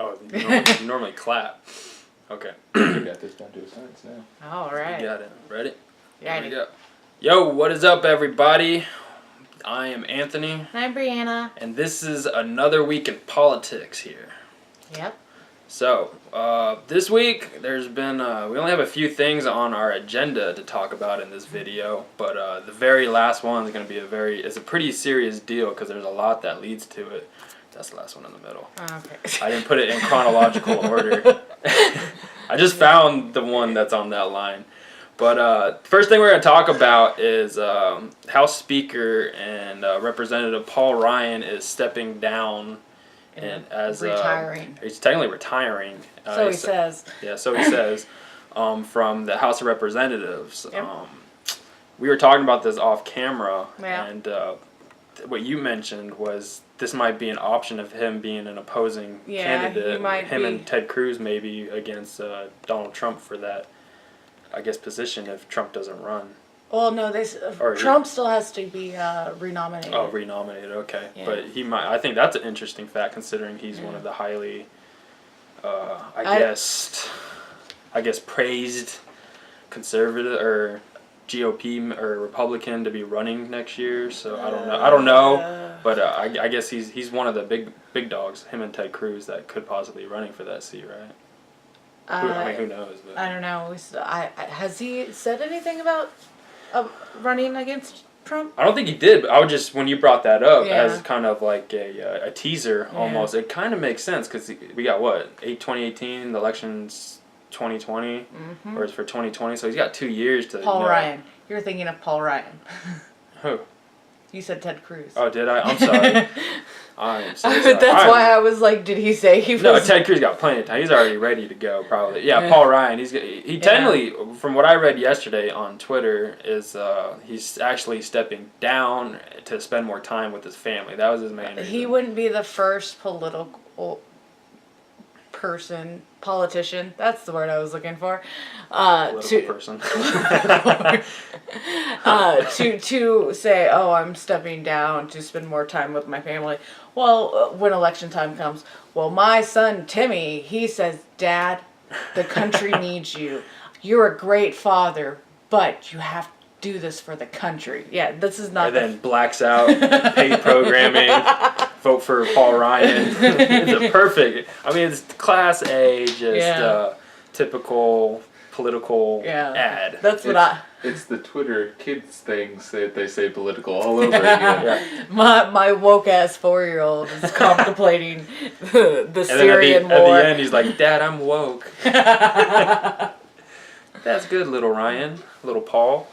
Oh, you normally clap. Okay. You got this down to a science now. All right. You got it. Ready? Yeah. Here we go. Yo, what is up, everybody? I am Anthony. I'm Brianna. And this is another week in politics here. Yep. So, this week, there's been, we only have a few things on our agenda to talk about in this video, but the very last one is going to be it's a pretty serious deal because there's a lot that leads to it. That's the last one in the middle. Okay. I didn't put it in chronological order. I just found the one that's on that line. But first thing we're going to talk about is House Speaker and Representative Paul Ryan is stepping down. And as retiring. He's technically retiring. So he says. Yeah, so he says from the House of Representatives. Yep. We were talking about this off camera, yeah. and what you mentioned was this might be an option of him being an opposing candidate. Him and Ted Cruz maybe against Donald Trump for that, I guess, position if Trump doesn't run. Well, no, Trump still has to be renominated. Oh, renominated, okay. Yeah. But he might. I think that's an interesting fact considering he's one of the highly, I guess praised conservative or GOP or Republican to be running next year. So I don't know, but I guess he's one of the big dogs. Him and Ted Cruz that could possibly be running for that seat, right? Who knows? But. I don't know. Has he said anything about running against Trump? I don't think he did, but I would just, when you brought that up as kind of like a teaser almost, it kind of makes sense because we got 2018, the election's 2020, or it's for 2020, so he's got 2 years to... Paul Ryan. You're thinking of Paul Ryan. Who? You said Ted Cruz. Oh, did I? I'm sorry. I'm so sorry. That's why I was like, did he say he was... No, Ted Cruz got plenty of time. He's already ready to go, probably. Yeah, Paul Ryan, he technically, from what I read yesterday on Twitter, is he's actually stepping down to spend more time with his family. That was his main reason. He wouldn't be the first politician, that's the word I was looking for, person. to say, oh, I'm stepping down to spend more time with my family. Well, when election time comes, well, my son Timmy, he says, Dad, the country needs you. You're a great father, but you have to do this for the country. Yeah, this is not. And then blacks out, paid programming, vote for Paul Ryan. It's a perfect. I mean, it's class A, just typical political ad. That's what It's the Twitter kids things that they say political all over again. My woke ass 4-year-old is contemplating the Syrian war. At the end, he's like, Dad, I'm woke. That's good, little Ryan, little Paul.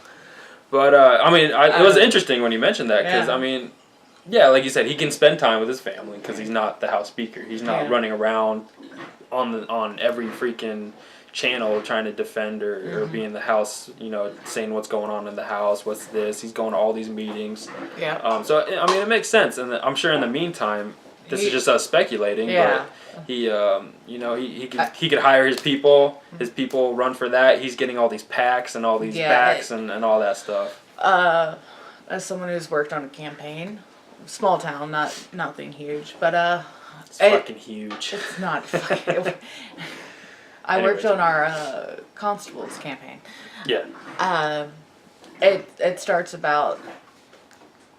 But, I mean, it was interesting when you mentioned that because, I mean, like you said, he can spend time with his family because he's not the House Speaker. He's not running around on every freaking channel trying to defend or be in the House, saying what's going on in the House, what's this. He's going to all these meetings. Yeah. So, I mean, it makes sense. And I'm sure in the meantime, this is just us speculating, but he could hire his people. His people run for that. He's getting all these PACs and all these backs and all that stuff. As someone who's worked on a campaign, small town, nothing huge, but it's fucking huge. It's not fucking. I worked on our constable's campaign. Yeah. It starts about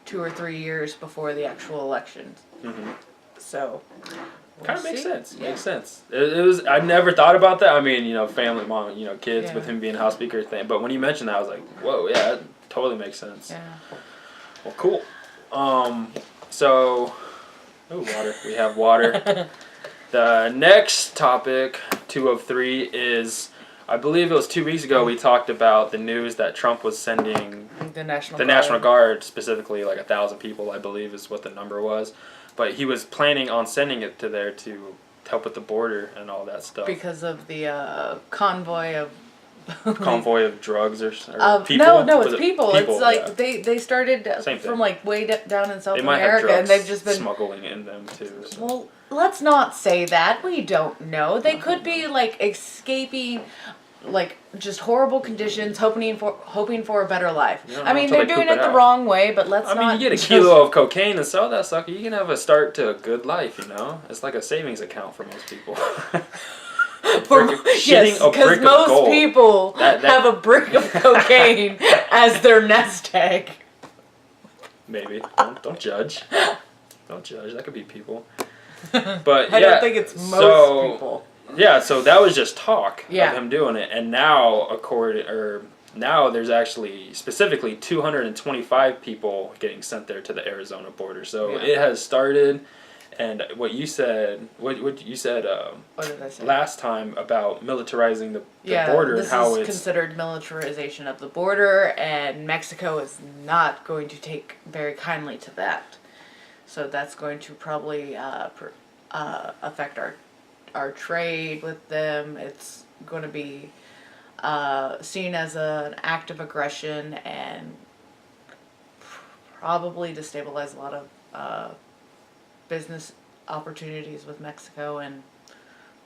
2 or 3 years before the actual election. Mm-hmm. So. Kind of makes sense. Yeah. Makes sense. It was. I never thought about that. I mean, family, mom, kids with him being House Speaker thing. But when you mentioned that, I was like, whoa, yeah, that totally makes sense. Yeah. Well, cool. So, water. We have water. The next topic, 2 of 3, is, I believe it was 2 weeks ago, we talked about the news that Trump was sending the National Guard, specifically like 1,000 people, I believe is what the number was. But he was planning on sending it to there to help with the border and all that stuff. Because of the convoy of drugs or people? No, it's people. It's like they started from like way down in South America, and they've just been smuggling in them too. So. Well, let's not say that. We don't know. They could be like escaping like just horrible conditions, hoping for a better life. You don't I know mean, until they're they doing poop it it the out. wrong way, but let's I not. mean, you get a just- kilo of cocaine and sell that sucker, you can have a start to a good life, you know? It's like a savings account for most people. Yes, because most people have a brick of cocaine as their nest egg. Maybe. Don't judge. Don't judge. That could be people. But I don't think it's most people. Yeah, so that was just talk of Yeah. him doing it, and now now there's actually specifically 225 people getting sent there to the Arizona border. So Yeah. it has started, and what you said, what you said What did I say? last time about militarizing the Yeah, border and this how is it's considered militarization of the border, and Mexico is not going to take very kindly to that. So that's going to probably affect our trade with them. It's going to be seen as an act of aggression and probably destabilize a lot of business opportunities with Mexico and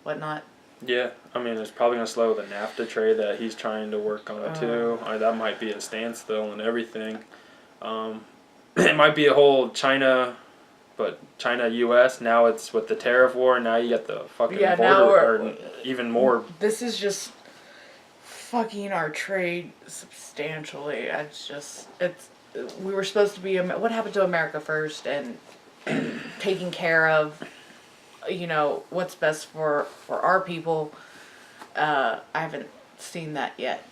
whatnot. Yeah, I mean, it's probably going to slow the NAFTA trade that he's trying to work on too. That might be a standstill and everything. It might be a whole China-U.S. Now it's with the tariff war. Now you got the fucking Yeah, now border, we're- or even more. This is just fucking our trade substantially. We were supposed to be, what happened to America first and taking care of, what's best for our people. I haven't seen that yet.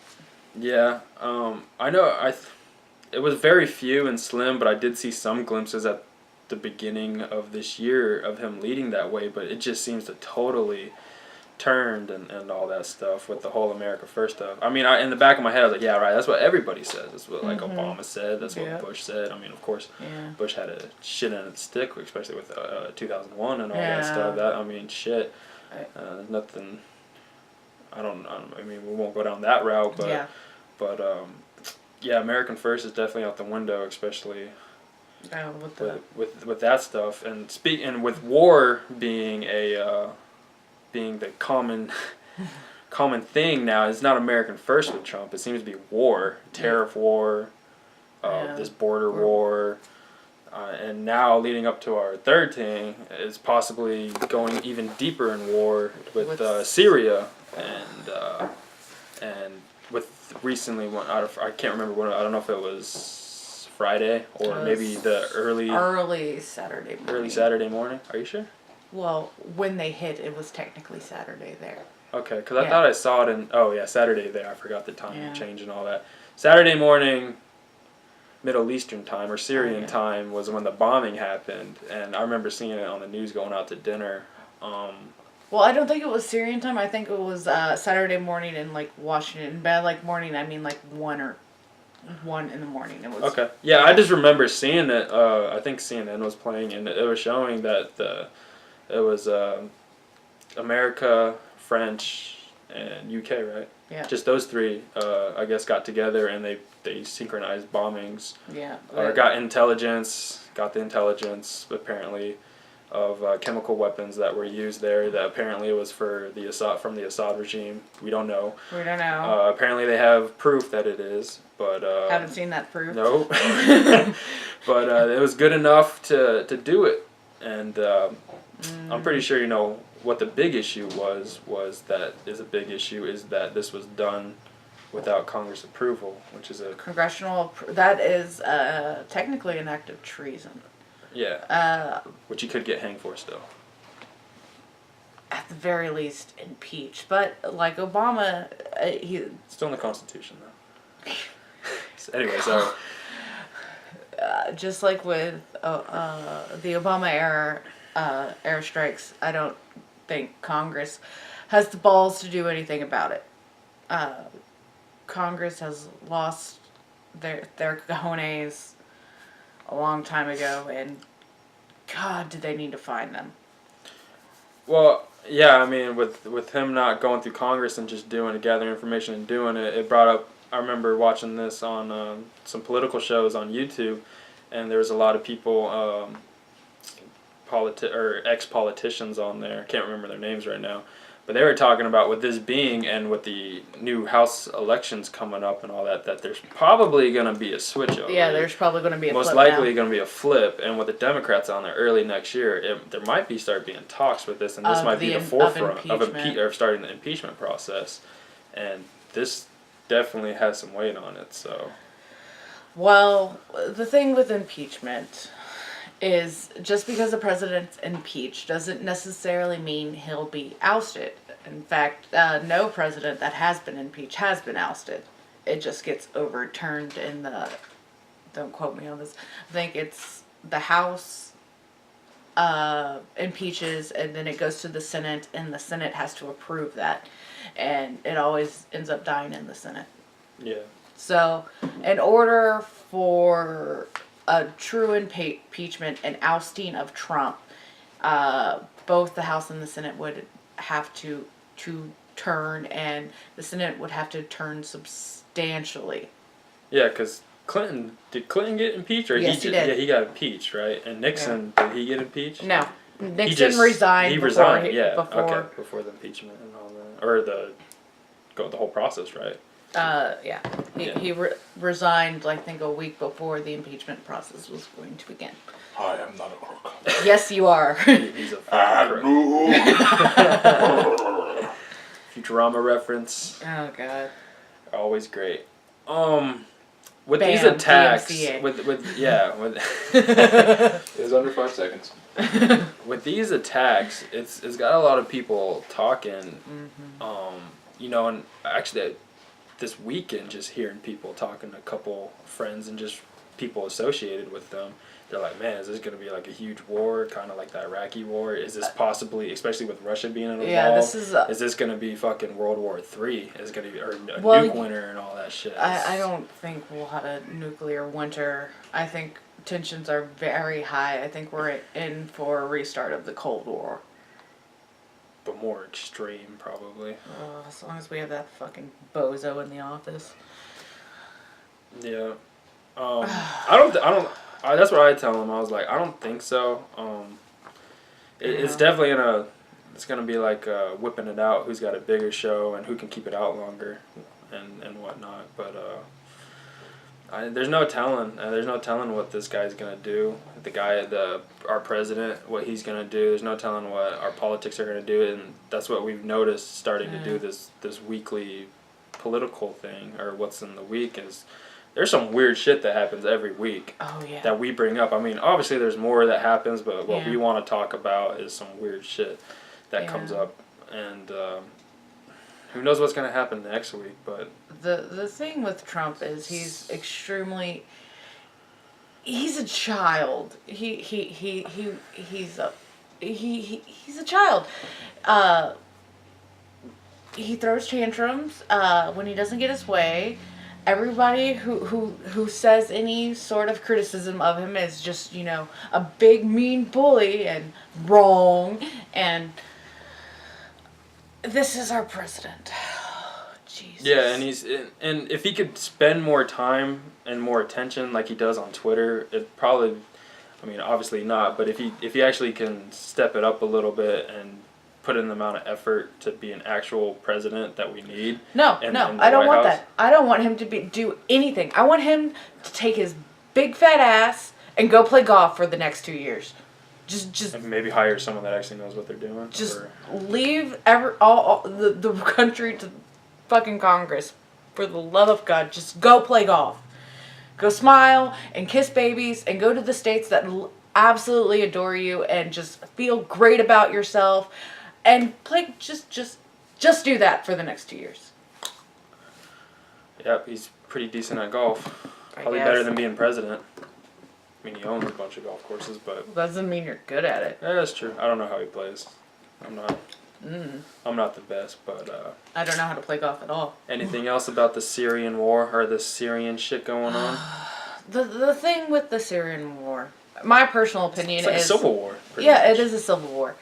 Yeah, I know. It was very few and slim, but I did see some glimpses at the beginning of this year of him leading that way. But it just seems to totally turned and all that stuff with the whole America First stuff. I mean, in the back of my head, I was like, yeah, right. That's what everybody says. That's what like Obama said. That's what Bush said. I mean, of course, Bush had a shit end of the stick, especially with 2001 and all that stuff. Shit. There's nothing. I mean, we won't go down that route, but American First is definitely out the window, especially with that stuff. And with war being being the common thing now, it's not American First with Trump. It seems to be war, tariff war, this border war, and now leading up to our third thing is possibly going even deeper in war with Syria and with recently one I can't remember what, I don't know if it was Friday or maybe the early Saturday morning. Are you sure? Well, when they hit, it was technically Saturday there. Okay, because I thought I saw it Saturday there. I forgot the time change and all that. Saturday morning, Middle Eastern time or Syrian time was when the bombing happened, and I remember seeing it on the news going out to dinner. Well, I don't think it was Syrian time. I think it was Saturday morning in like Washington. By like morning, I mean like 1 in the morning. It was okay. Yeah, I just remember seeing it. I think CNN was playing, and it was showing that it was America, French, and UK, right? Yeah. Just those three, I guess, got together and they synchronized bombings. Yeah. Or got the intelligence apparently of chemical weapons that were used there. That apparently it was from the Assad regime. We don't know. Apparently they have proof that it is, but haven't seen that proof. Nope. But it was good enough to do it, and I'm pretty sure you know what the big issue was that this was done without Congress approval, which is that is technically an act of treason. Yeah. Which you could get hanged for still. At the very least, impeached. But like Obama, he still in the Constitution though. So anyway, so just like with the Obama era airstrikes, I don't think Congress has the balls to do anything about it. Congress has lost their cojones a long time ago, and God, did they need to find them. Well, yeah, I mean, with him not going through Congress and just gathering information and doing it, it brought up, I remember watching this on some political shows on YouTube, and there was a lot of people, ex-politicians on there, I can't remember their names right now, But they were talking about with this being and with the new House elections coming up and all that there's probably going to be a switch over. Yeah, there's probably going to be a most flip likely now. going to be a flip. And with the Democrats on there early next year, there might start being talks with this, and this might be the forefront of starting the impeachment process. And this definitely has some weight on it. So, well, the thing with impeachment is just because the president's impeached doesn't necessarily mean he'll be ousted. In fact, no president that has been impeached has been ousted. It just gets overturned in the, don't quote me on this, I think it's the House impeaches, and then it goes to the Senate, and the Senate has to approve that. And it always ends up dying in the Senate. yeah. So, in order for a true impeachment and ousting of Trump, both the House and the Senate would have to turn, and the Senate would have to turn substantially. Yeah, because did Clinton get impeached? Or Yes, he did. Yeah, he got impeached, right? And Nixon, did he get impeached? No, Nixon resigned. He before resigned, before before the impeachment and all that. Or the whole process, right? Yeah. He resigned, I think, a week before the impeachment process was going to begin. I am not a crook. Yes, you are. He's a fucking crook. Futurama reference. Oh, God. Always great. With Bam, these attacks, DMCA. with It was under 5 seconds. with these attacks, it's got a lot of people talking. And actually, this weekend, just hearing people talking to a couple friends and just people associated with them, they're like, man, is this going to be like a huge war, kind of like the Iraqi war? Is this possibly, especially with Russia being involved? Yeah, is this going to be fucking World War III? Is it going to be or a nuke winter and all that shit? I don't think we'll have a nuclear winter. I think tensions are very high. I think we're in for a restart of the Cold War. But more extreme, probably. As long as we have that fucking bozo in the office. Yeah. That's what I tell them. I was like, I don't think so. It's definitely it's gonna be like whipping it out. Who's got a bigger show and who can keep it out longer, and whatnot. But there's no telling. There's no telling what this guy's gonna do. Our president, what he's gonna do. There's no telling what our politics are gonna do, and that's what we've noticed starting to do this weekly political thing, or what's in the week is. There's some weird shit that happens every week. Oh, yeah. That we bring up. I mean, obviously there's more that happens, but what we want to talk about is some weird shit that comes up. And who knows what's going to happen next week, but... The thing with Trump is he's a child. He's a child. He throws tantrums when he doesn't get his way. Everybody who says any sort of criticism of him is just, a big mean bully and wrong. And this is our president. Jesus. Yeah, and if he could spend more time and more attention like he does on Twitter, it probably, I mean, obviously not, but if he actually can step it up a little bit and put in the amount of effort to be an actual president that we need. No, I don't want that. I don't want him to do anything. I want him to take his big fat ass and go play golf for the next 2 years. Just and maybe hire someone that actually knows what they're doing. Just leave all the country to fucking Congress. For the love of God, just go play golf. Go smile and kiss babies and go to the states that absolutely adore you and just feel great about yourself. And play, just do that for the next 2 years. Yep, he's pretty decent at golf. Probably better than being president. I mean, he owns a bunch of golf courses, but... Doesn't mean you're good at it. Yeah, that's true. I don't know how he plays. I'm not the best, but... I don't know how to play golf at all. Anything else about the Syrian war or the Syrian shit going on? The thing with the Syrian war, my personal opinion it's like is... a civil war. Yeah, it is a civil war.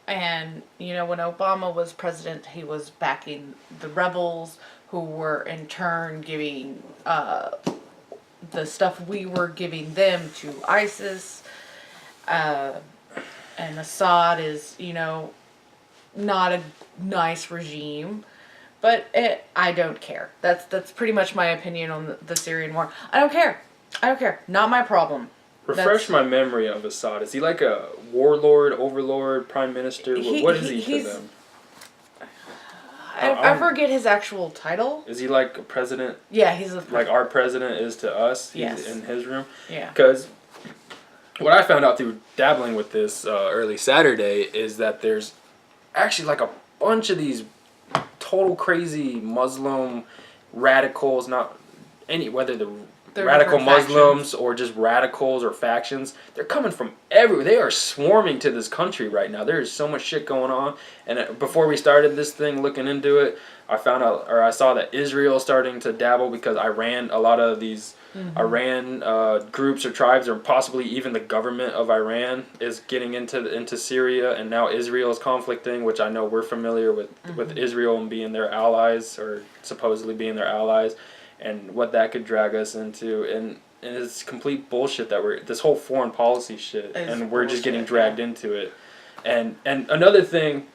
And, when Obama was president, he was backing the rebels who were in turn giving the stuff we were giving them to ISIS. And Assad is, not a nice regime. But I don't care. That's pretty much my opinion on the Syrian war. I don't care. Not my problem. Refresh my memory of Assad. Is he like a warlord, overlord, prime minister? What is he to them? I forget his actual title. Is he like a president? Yeah, he's like our president is to us. He's yes. in his room. Yeah. Because what I found out through dabbling with this early Saturday is that there's actually like a bunch of these total crazy Muslim radicals, not any whether they're radical Muslims factions. Or just radicals or factions. They're coming from everywhere. They are swarming to this country right now. There is so much shit going on. And before we started this thing, looking into it, I found out, or I saw that Israel is starting to dabble because Iran, a lot of these Iran groups or tribes, or possibly even the government of Iran is getting into Syria, and now Israel is conflicting, which I know we're familiar with Israel and being their allies, or supposedly being their allies, and what that could drag us into, and it's complete bullshit that this whole foreign policy shit, and we're just getting dragged into it. And another thing,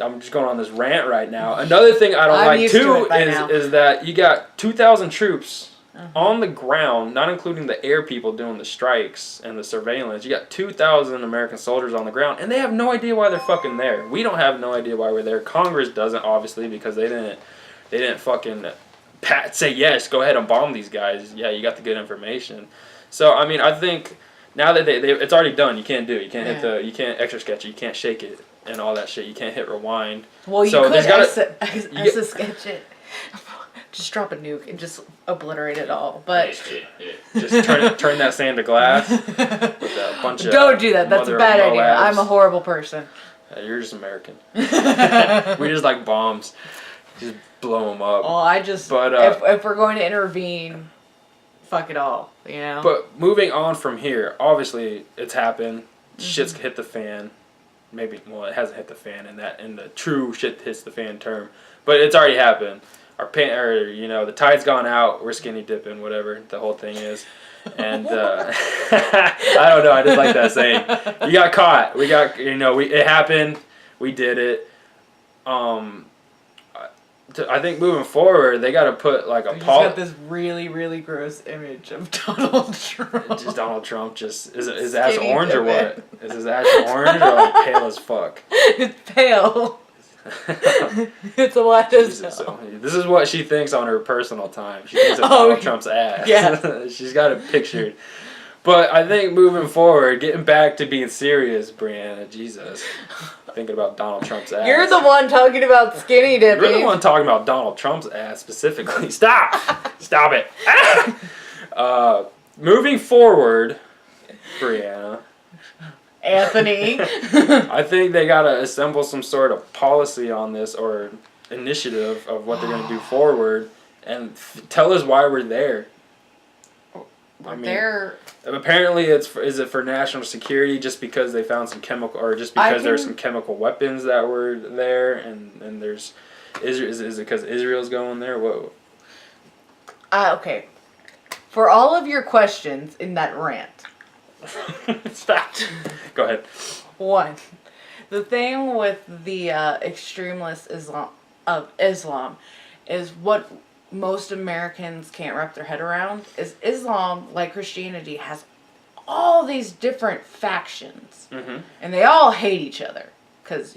I'm just going on this rant right now. Another thing I don't like too is that you got 2,000 troops on the ground, not including the air people doing the strikes and the surveillance. You got 2,000 American soldiers on the ground, and they have no idea why they're fucking there. We don't have no idea why we're there. Congress doesn't, obviously, because they didn't fucking say yes, go ahead and bomb these guys. Yeah, you got the good information. So I mean, I think now that it's already done, you can't do it. You can't you can't extra sketch it. You can't shake it and all that shit. You can't hit rewind. Well, you could extra sketch it. Just drop a nuke and just obliterate it all. But just turn that sand to glass with a bunch of don't do that. That's a bad idea. I'm a horrible person. You're just American. We just like bombs. Just blow them up. Well, if we're going to intervene, fuck it all, you know? But moving on from here, obviously it's happened. Shit's hit the fan. Maybe, well, it hasn't hit the fan in the true shit hits the fan term. But it's already happened. The tide's gone out. We're skinny dipping, whatever the whole thing is. And I don't know. I just like that saying. You got caught. It happened. We did it. I think moving forward, they got to put like a just got this really, really gross image of Donald Trump. Just Donald Trump. Is his ass orange or what? Is his ass orange or like pale as fuck? It's pale. It's a white as hell. So, this is what she thinks on her personal time. She thinks of Donald Trump's ass. Yeah. She's got it pictured. But I think moving forward, getting back to being serious, Brianna, Jesus. Thinking about Donald Trump's ass. You're the one talking about skinny dipping. You're the one talking about Donald Trump's ass specifically. Stop it. Moving forward, Brianna. Anthony. I think they gotta assemble some sort of policy on this or initiative of what they're gonna do forward, and tell us why we're there. Apparently is it for national security, just because they found some chemical, or just because there's some chemical weapons that were there, and there's is it because Israel's going there? Whoa. Okay. For all of your questions in that rant. Stop. Go ahead. One, the thing with the extremist Islam is what most Americans can't wrap their head around is Islam, like Christianity, has all these different factions, and they all hate each other because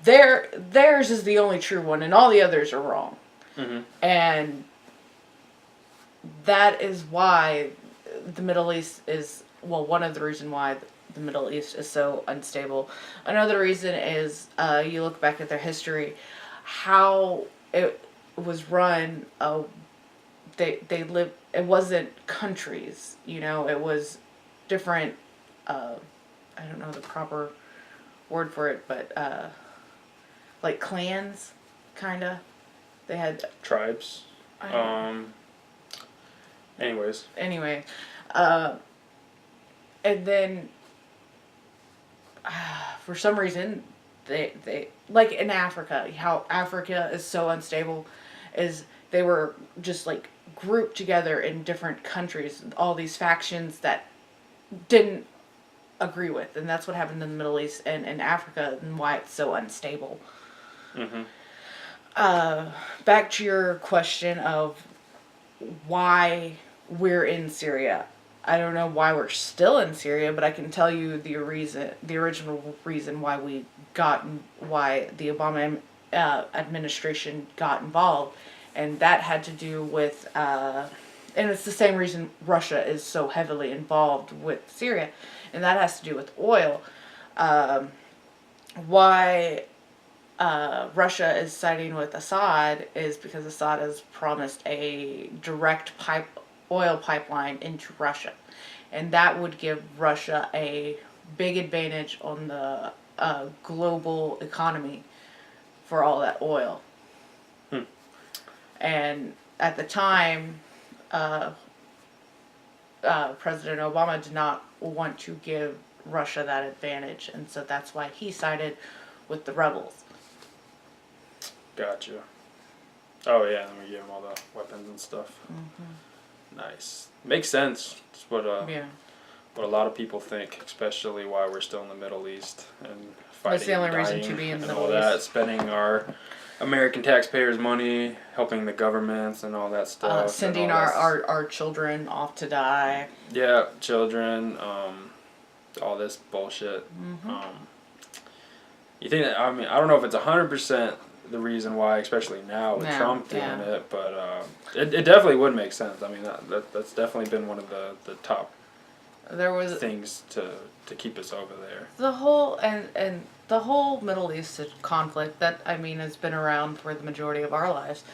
theirs is the only true one, and all the others are wrong, and that is why the Middle East is one of the reasons why the Middle East is so unstable. Another reason is you look back at their history, how it was run. They lived. It wasn't countries, it was different. I don't know the proper word for it, but like clans, kinda. They had tribes. Anyway. And then for some reason they like in Africa, how Africa is so unstable is they were just like grouped together in different countries, all these factions that didn't agree with, and that's what happened in the Middle East and Africa, and why it's so unstable. Mm-hmm. Back to your question of why we're in Syria. I don't know why we're still in Syria, but I can tell you the original reason why why the Obama administration got involved, and that had to do with, and it's the same reason Russia is so heavily involved with Syria, and that has to do with oil. Why Russia is siding with Assad is because Assad has promised a direct oil pipeline into Russia, and that would give Russia a big advantage on the global economy for all that oil. And at the time, President Obama did not want to give Russia that advantage, and so that's why he sided with the rebels. Gotcha. Oh yeah, then we give them all the weapons and stuff. Mm-hmm. Nice. Makes sense. It's what what a lot of people think, especially why we're still in the Middle East and fighting. That's the only and reason dying to be in the and Middle all that, East. spending our American taxpayers' money, helping the governments and all that stuff. Sending our children off to die. Yeah, children. All this bullshit. Mm-hmm. You think that, I mean, I don't know if it's 100% the reason why, especially now with Trump doing it, but it definitely would make sense. I mean, that's definitely been one of the top things to keep us over there. The whole and the whole Middle East conflict that, I mean, has been around for the majority of our lives,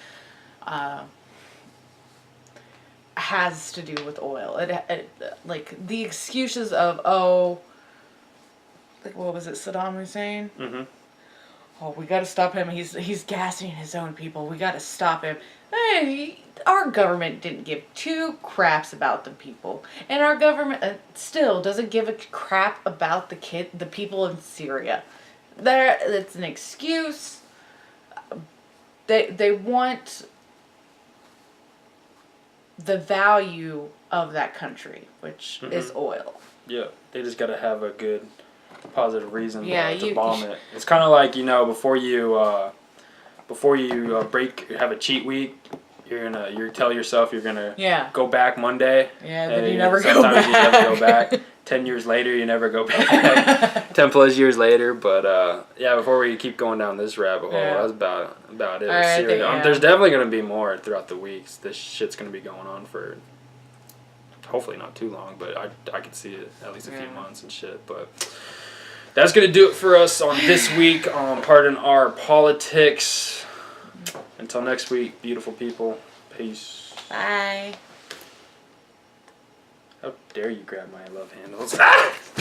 has to do with oil. It like the excuses of like what was it, Saddam Hussein? Mm-hmm. Oh, we got to stop him. He's gassing his own people. We got to stop him. Hey, our government didn't give two craps about the people, and our government still doesn't give a crap about the people in Syria. It's an excuse. They want the value of that country, which is oil. Yeah, they just got to have a good, positive reason to you bomb it. It's kind of like, before you have a cheat week, you tell yourself you're gonna go back Monday. Yeah, and then you never go sometimes back. you never go back. 10 years later, you never go back. 10 plus years later, but before we keep going down this rabbit hole, that's about it. Syria. There's definitely gonna be more throughout the weeks. This shit's gonna be going on for hopefully not too long, but I could see it at least a few months and shit. But that's gonna do it for us on this week on Pardon Our Politics. Until next week, beautiful people. Peace. Bye. How dare you grab my love handles?